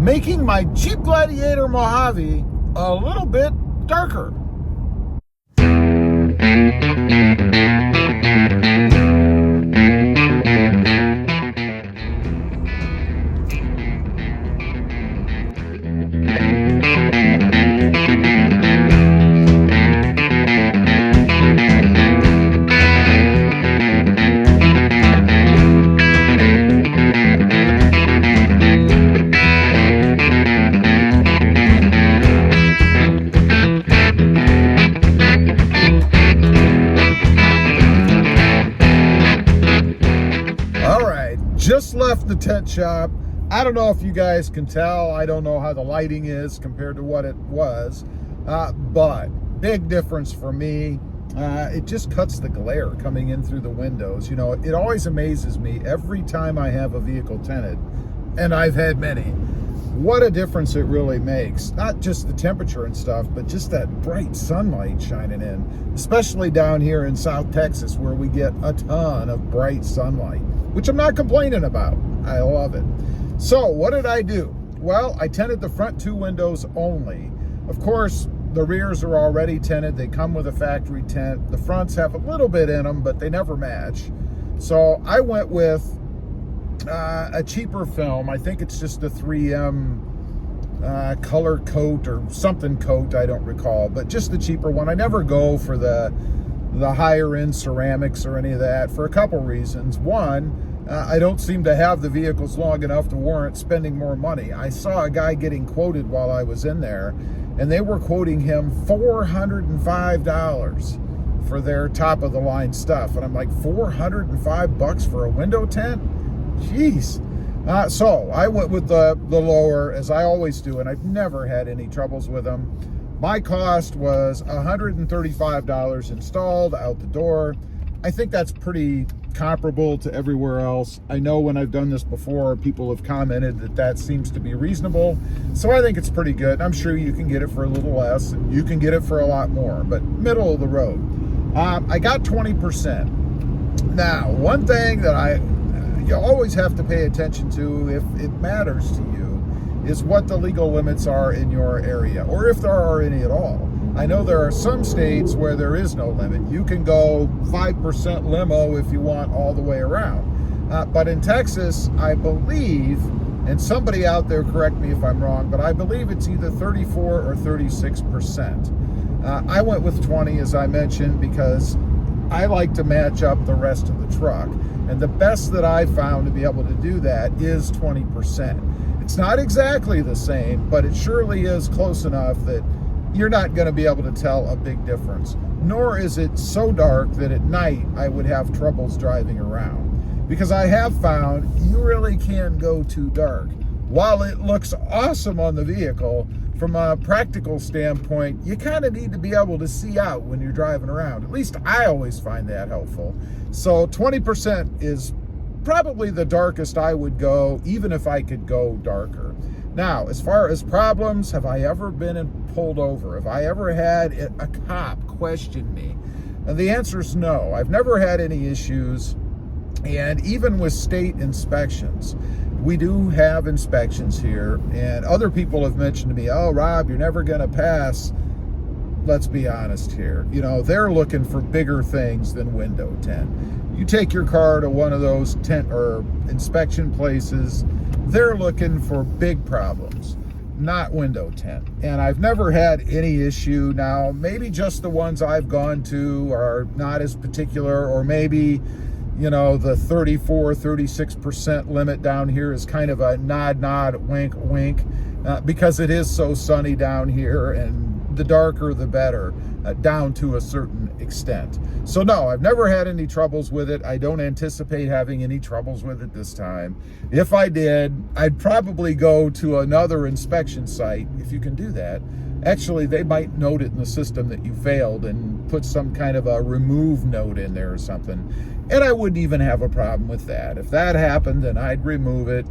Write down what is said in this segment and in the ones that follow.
making my Jeep Gladiator Mojave a little bit darker. Just left the tent shop. I don't know if you guys can tell. I don't know how the lighting is compared to what it was, but big difference for me. It just cuts the glare coming in through the windows. You know, it always amazes me every time I have a vehicle tinted, and I've had many, what a difference it really makes. Not just the temperature and stuff, but just that bright sunlight shining in, especially down here in South Texas where we get a ton of bright sunlight, which I'm not complaining about. I love it. So what did I do? Well, I tinted the front two windows only. Of course, the rears are already tinted. They come with a factory tint. The fronts have a little bit in them, but they never match. So I went with a cheaper film. I think it's just a 3M color coat or something coat, I don't recall, but just the cheaper one. I never go for the higher end ceramics or any of that for a couple reasons. One, I don't seem to have the vehicles long enough to warrant spending more money. I saw a guy getting quoted while I was in there, and they were quoting him $405 for their top of the line stuff. And I'm like, $405 for a window tint? Jeez. So I went with the lower, as I always do, and I've never had any troubles with them. My cost was $135 installed out the door. I think that's pretty comparable to everywhere else. I know when I've done this before, people have commented that seems to be reasonable. So I think it's pretty good. I'm sure you can get it for a little less, and you can get it for a lot more, but middle of the road. I got 20%. Now, one thing that you always have to pay attention to if it matters to you is what the legal limits are in your area, or if there are any at all. I know there are some states where there is no limit. You can go 5% limo if you want all the way around. But in Texas, I believe, and somebody out there correct me if I'm wrong, but I believe it's either 34 or 36%. I went with 20, as I mentioned, because I like to match up the rest of the truck. And the best that I've found to be able to do that is 20%. It's not exactly the same, but it surely is close enough that you're not going to be able to tell a big difference. Nor is it so dark that at night I would have troubles driving around. Because I have found you really can go too dark. While it looks awesome on the vehicle, from a practical standpoint, you kind of need to be able to see out when you're driving around. At least I always find that helpful. So 20% is probably the darkest I would go, even if I could go darker. Now, as far as problems, have I ever been pulled over? Have I ever had a cop question me? And the answer is no. I've never had any issues. And even with state inspections, we do have inspections here, and other people have mentioned to me, oh, Rob, you're never going to pass. Let's be honest here. You know, they're looking for bigger things than window tint. You take your car to one of those tent or inspection places, they're looking for big problems, not window tint. And I've never had any issue. Now, maybe just the ones I've gone to are not as particular, or maybe, you know, the 34, 36% limit down here is kind of a nod, wink, wink, because it is so sunny down here, and the darker the better, down to a certain extent. So no, I've never had any troubles with it. I don't anticipate having any troubles with it this time. If I did, I'd probably go to another inspection site, if you can do that. Actually, they might note it in the system that you failed and put some kind of a remove note in there or something. And I wouldn't even have a problem with that. If that happened, then I'd remove it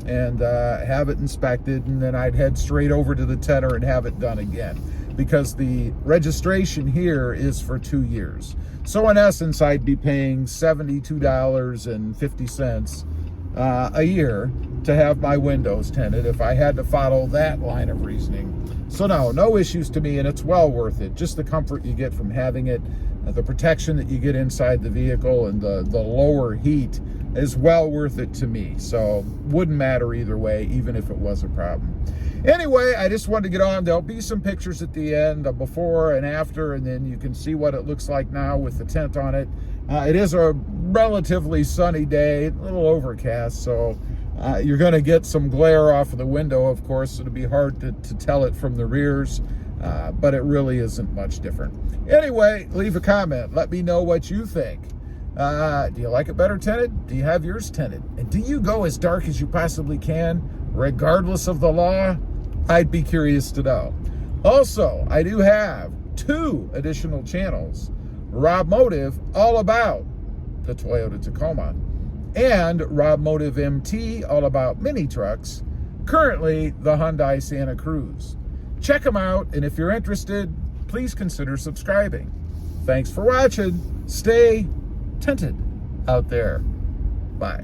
and have it inspected, and then I'd head straight over to the tenor and have it done again, because the registration here is for 2 years. So in essence, I'd be paying $72.50 a year to have my windows tinted if I had to follow that line of reasoning. So no issues to me, and it's well worth it. Just the comfort you get from having it, the protection that you get inside the vehicle, and the lower heat is well worth it to me. So wouldn't matter either way, even if it was a problem. Anyway, I just wanted to get on. There'll be some pictures at the end, before and after, and then you can see what it looks like now with the tint on it. It is a relatively sunny day, a little overcast, so you're going to get some glare off of the window, of course. It'll be hard to tell it from the rears, but it really isn't much different. Anyway, leave a comment. Let me know what you think. Do you like it better tinted? Do you have yours tinted? And do you go as dark as you possibly can, regardless of the law? I'd be curious to know. Also, I do have 2 additional channels. Rob Motive, all about the Toyota Tacoma, and Rob Motive MT, all about mini trucks, currently the Hyundai Santa Cruz. Check them out, and if you're interested, please consider subscribing. Thanks for watching. Stay tinted out there. Bye.